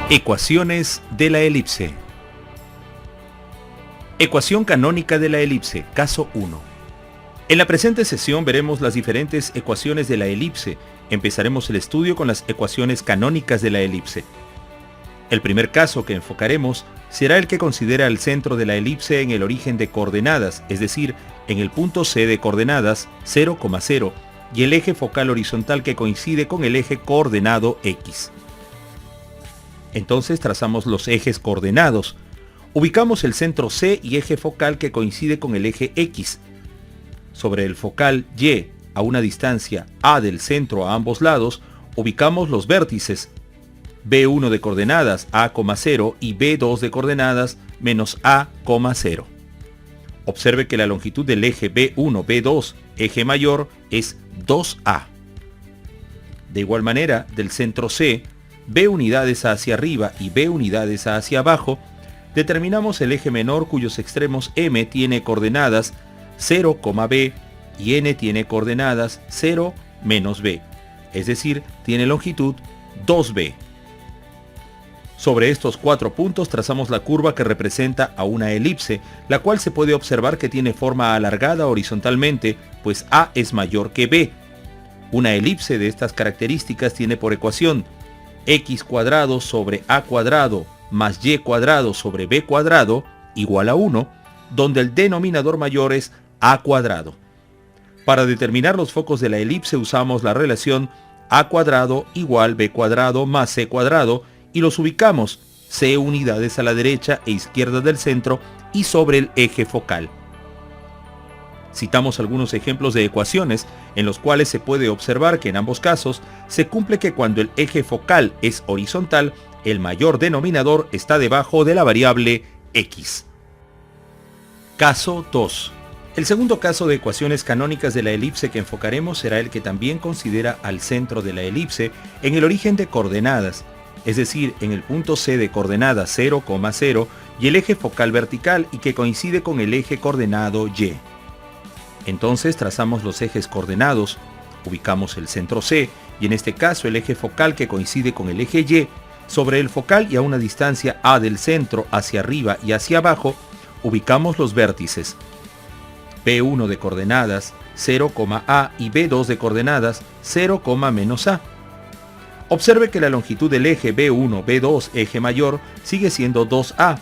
Ecuaciones de la elipse. Ecuación canónica de la elipse, caso 1. En la presente sesión veremos las diferentes ecuaciones de la elipse. Empezaremos el estudio con las ecuaciones canónicas de la elipse. El primer caso que enfocaremos será el que considera el centro de la elipse en el origen de coordenadas, es decir, en el punto C de coordenadas 0,0 y el eje focal horizontal que coincide con el eje coordenado X. Entonces trazamos los ejes coordenados. Ubicamos el centro C y eje focal que coincide con el eje X. Sobre el focal Y, a una distancia A del centro a ambos lados, ubicamos los vértices B1 de coordenadas A,0 y B2 de coordenadas menos A,0. Observe que la longitud del eje B1, B2, eje mayor, es 2A. De igual manera, del centro C, B unidades hacia arriba y B unidades hacia abajo, determinamos el eje menor cuyos extremos M tiene coordenadas 0, B y N tiene coordenadas 0, menos B, es decir, tiene longitud 2B. Sobre estos 4 puntos trazamos la curva que representa a una elipse, la cual se puede observar que tiene forma alargada horizontalmente, pues A es mayor que B. Una elipse de estas características tiene por ecuación x cuadrado sobre a cuadrado más y cuadrado sobre b cuadrado igual a 1, donde el denominador mayor es a cuadrado. Para determinar los focos de la elipse usamos la relación a cuadrado igual b cuadrado más c cuadrado y los ubicamos c unidades a la derecha e izquierda del centro y sobre el eje focal. Citamos algunos ejemplos de ecuaciones en los cuales se puede observar que en ambos casos se cumple que cuando el eje focal es horizontal, el mayor denominador está debajo de la variable x. Caso 2. El segundo caso de ecuaciones canónicas de la elipse que enfocaremos será el que también considera al centro de la elipse en el origen de coordenadas, es decir, en el punto C de coordenada 0,0 y el eje focal vertical y que coincide con el eje coordenado Y. Entonces trazamos los ejes coordenados, ubicamos el centro C y en este caso el eje focal que coincide con el eje Y. Sobre el focal y a una distancia A del centro hacia arriba y hacia abajo, ubicamos los vértices B1 de coordenadas 0, A y B2 de coordenadas 0, menos A. Observe que la longitud del eje B1, B2, eje mayor, sigue siendo 2A.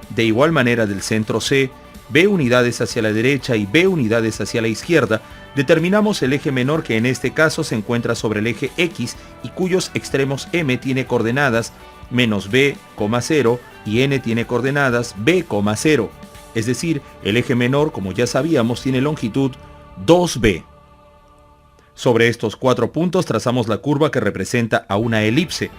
De igual manera del centro C, B unidades hacia la derecha y B unidades hacia la izquierda, determinamos el eje menor que en este caso se encuentra sobre el eje X y cuyos extremos M tiene coordenadas menos B, 0 y N tiene coordenadas B, 0. Es decir, el eje menor, como ya sabíamos, tiene longitud 2B. Sobre estos 4 puntos trazamos la curva que representa a una elipse,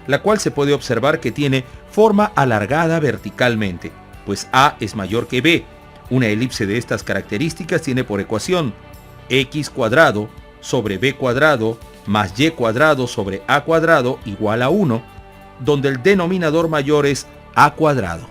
la cual se puede observar que tiene forma alargada verticalmente, pues A es mayor que B. Una elipse de estas características tiene por ecuación x cuadrado sobre b cuadrado más y cuadrado sobre a cuadrado igual a 1, donde el denominador mayor es a cuadrado.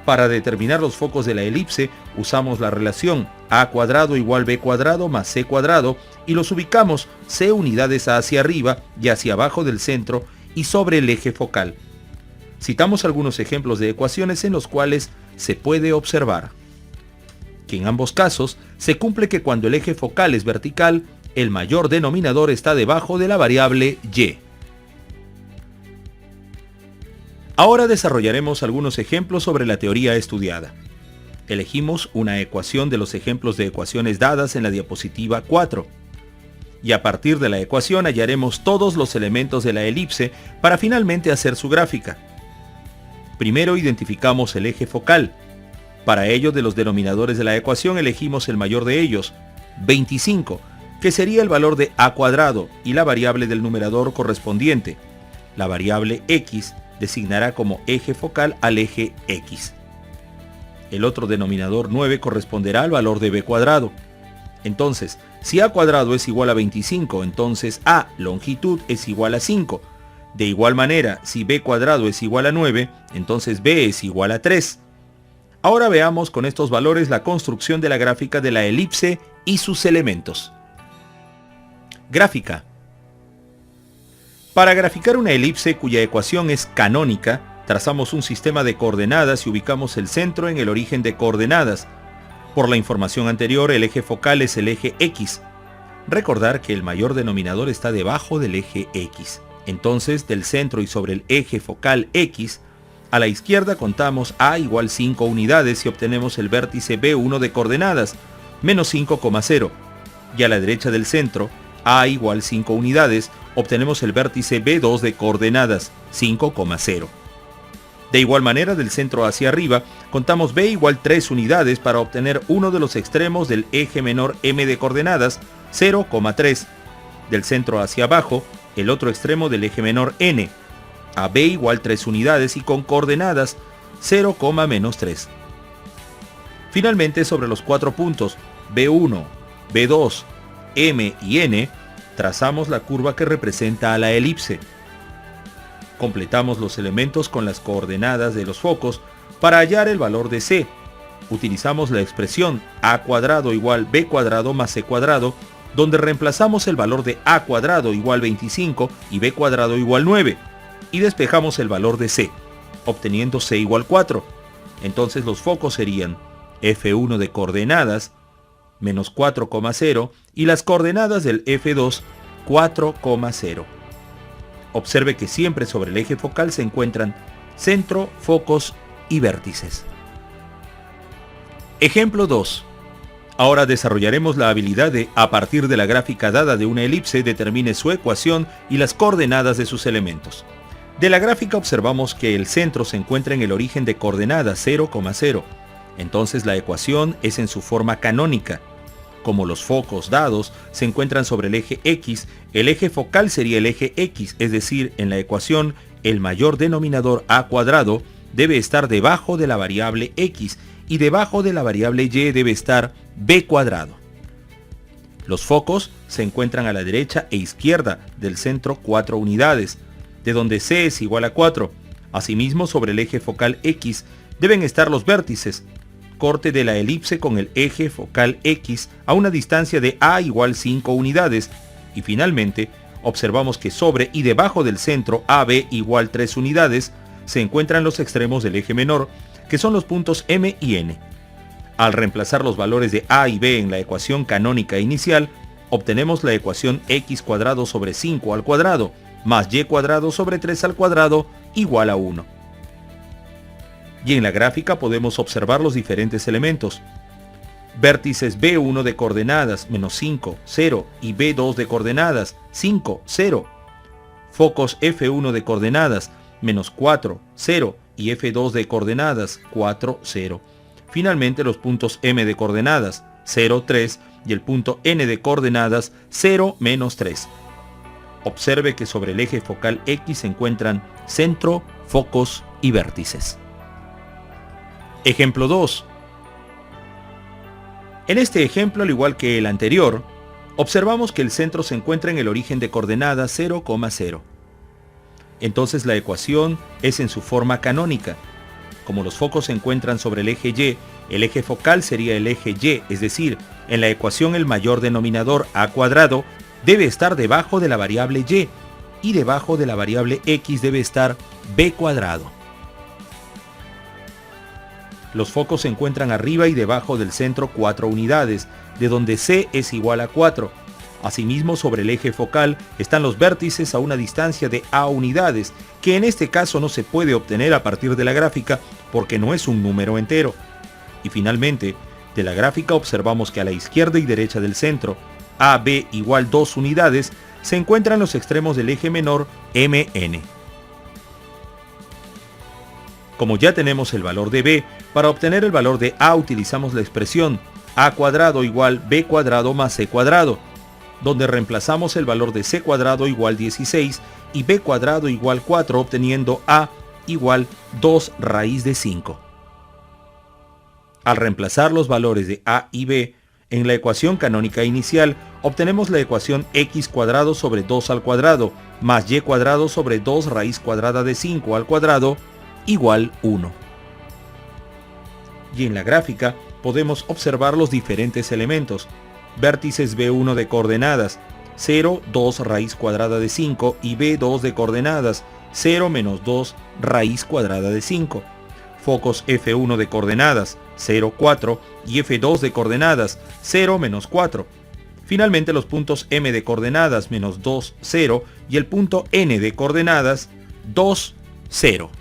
Para determinar los focos de la elipse usamos la relación a cuadrado igual b cuadrado más c cuadrado y los ubicamos c unidades hacia arriba y hacia abajo del centro y sobre el eje focal. Citamos algunos ejemplos de ecuaciones en los cuales se puede observar que en ambos casos se cumple que cuando el eje focal es vertical, el mayor denominador está debajo de la variable y. Ahora desarrollaremos algunos ejemplos sobre la teoría estudiada. Elegimos una ecuación de los ejemplos de ecuaciones dadas en la diapositiva 4. Y a partir de la ecuación hallaremos todos los elementos de la elipse para finalmente hacer su gráfica. Primero identificamos el eje focal. Para ello, de los denominadores de la ecuación elegimos el mayor de ellos, 25, que sería el valor de a cuadrado y la variable del numerador correspondiente. La variable x designará como eje focal al eje x. El otro denominador 9 corresponderá al valor de b cuadrado. Entonces, si a cuadrado es igual a 25, entonces a longitud es igual a 5. De igual manera, si b cuadrado es igual a 9, entonces b es igual a 3. Ahora veamos con estos valores la construcción de la gráfica de la elipse y sus elementos. Gráfica. Para graficar una elipse cuya ecuación es canónica, trazamos un sistema de coordenadas y ubicamos el centro en el origen de coordenadas. Por la información anterior, el eje focal es el eje X. Recordar que el mayor denominador está debajo del eje X. Entonces, del centro y sobre el eje focal X, a la izquierda contamos A igual 5 unidades y obtenemos el vértice B1 de coordenadas, menos 5,0. Y a la derecha del centro, A igual 5 unidades, obtenemos el vértice B2 de coordenadas, 5,0. De igual manera, del centro hacia arriba, contamos B igual 3 unidades para obtener uno de los extremos del eje menor M de coordenadas, 0,3. Del centro hacia abajo, el otro extremo del eje menor N, a B igual 3 unidades y con coordenadas 0,-3. Finalmente, sobre los 4 puntos B1, B2, M y N, trazamos la curva que representa a la elipse. Completamos los elementos con las coordenadas de los focos para hallar el valor de C. Utilizamos la expresión A cuadrado igual B cuadrado más C cuadrado, donde reemplazamos el valor de A cuadrado igual 25 y B cuadrado igual 9, y despejamos el valor de C, obteniendo C igual 4. Entonces los focos serían F1 de coordenadas, menos 4,0, y las coordenadas del F2, 4,0. Observe que siempre sobre el eje focal se encuentran centro, focos y vértices. Ejemplo 2. Ahora desarrollaremos la habilidad de, a partir de la gráfica dada de una elipse, determine su ecuación y las coordenadas de sus elementos. De la gráfica observamos que el centro se encuentra en el origen de coordenadas 0,0. Entonces la ecuación es en su forma canónica. Como los focos dados se encuentran sobre el eje X, el eje focal sería el eje X, es decir, en la ecuación, el mayor denominador A cuadrado debe estar debajo de la variable X y debajo de la variable Y debe estar B cuadrado. Los focos se encuentran a la derecha e izquierda del centro 4 unidades, de donde C es igual a 4. Asimismo, sobre el eje focal X deben estar los vértices. Corte de la elipse con el eje focal X a una distancia de A igual 5 unidades. Y finalmente, observamos que sobre y debajo del centro AB igual 3 unidades se encuentran los extremos del eje menor, que son los puntos M y N. Al reemplazar los valores de A y B en la ecuación canónica inicial, obtenemos la ecuación X cuadrado sobre 5 al cuadrado, más Y cuadrado sobre 3 al cuadrado, igual a 1. Y en la gráfica podemos observar los diferentes elementos. Vértices B1 de coordenadas, menos 5, 0, y B2 de coordenadas, 5, 0. Focos F1 de coordenadas, menos 4, 0, y F2 de coordenadas, 4, 0. Finalmente los puntos M de coordenadas, 0, 3, y el punto N de coordenadas, 0, menos 3. Observe que sobre el eje focal X se encuentran centro, focos y vértices. Ejemplo 2. En este ejemplo, al igual que el anterior, observamos que el centro se encuentra en el origen de coordenadas 0,0. Entonces la ecuación es en su forma canónica. Como los focos se encuentran sobre el eje Y, el eje focal sería el eje Y, es decir, en la ecuación el mayor denominador A cuadrado debe estar debajo de la variable Y, y debajo de la variable X debe estar B cuadrado. Los focos se encuentran arriba y debajo del centro 4 unidades, de donde C es igual a 4. Asimismo, sobre el eje focal están los vértices a una distancia de A unidades, que en este caso no se puede obtener a partir de la gráfica porque no es un número entero. Y finalmente, de la gráfica observamos que a la izquierda y derecha del centro, AB igual 2 unidades, se encuentran los extremos del eje menor MN. Como ya tenemos el valor de B, para obtener el valor de A utilizamos la expresión A cuadrado igual B cuadrado más C cuadrado, donde reemplazamos el valor de C cuadrado igual 16 y B cuadrado igual 4, obteniendo A igual 2 raíz de 5. Al reemplazar los valores de A y B en la ecuación canónica inicial, obtenemos la ecuación X cuadrado sobre 2 al cuadrado, más Y cuadrado sobre 2 raíz cuadrada de 5 al cuadrado, igual 1. Y en la gráfica podemos observar los diferentes elementos. Vértices B1 de coordenadas, 0, 2 raíz cuadrada de 5 y B2 de coordenadas 0 menos 2 raíz cuadrada de 5. Focos F1 de coordenadas 0, 4 y F2 de coordenadas 0, menos 4. Finalmente los puntos M de coordenadas menos 2, 0 y el punto N de coordenadas 2, 0.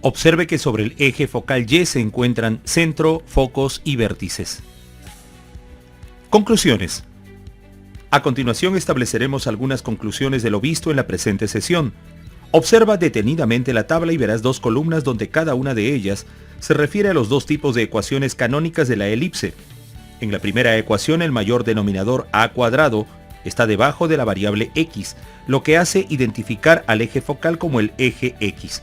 Observe que sobre el eje focal Y se encuentran centro, focos y vértices. Conclusiones. A continuación estableceremos algunas conclusiones de lo visto en la presente sesión. Observa detenidamente la tabla y verás dos columnas donde cada una de ellas se refiere a los dos tipos de ecuaciones canónicas de la elipse. En la primera ecuación el mayor denominador a cuadrado está debajo de la variable x, lo que hace identificar al eje focal como el eje x.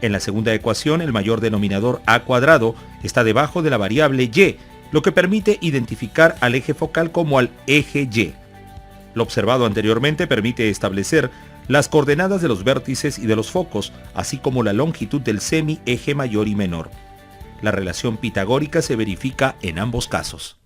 En la segunda ecuación el mayor denominador a cuadrado está debajo de la variable y, lo que permite identificar al eje focal como al eje y. Lo observado anteriormente permite establecer las coordenadas de los vértices y de los focos, así como la longitud del semi-eje mayor y menor. La relación pitagórica se verifica en ambos casos.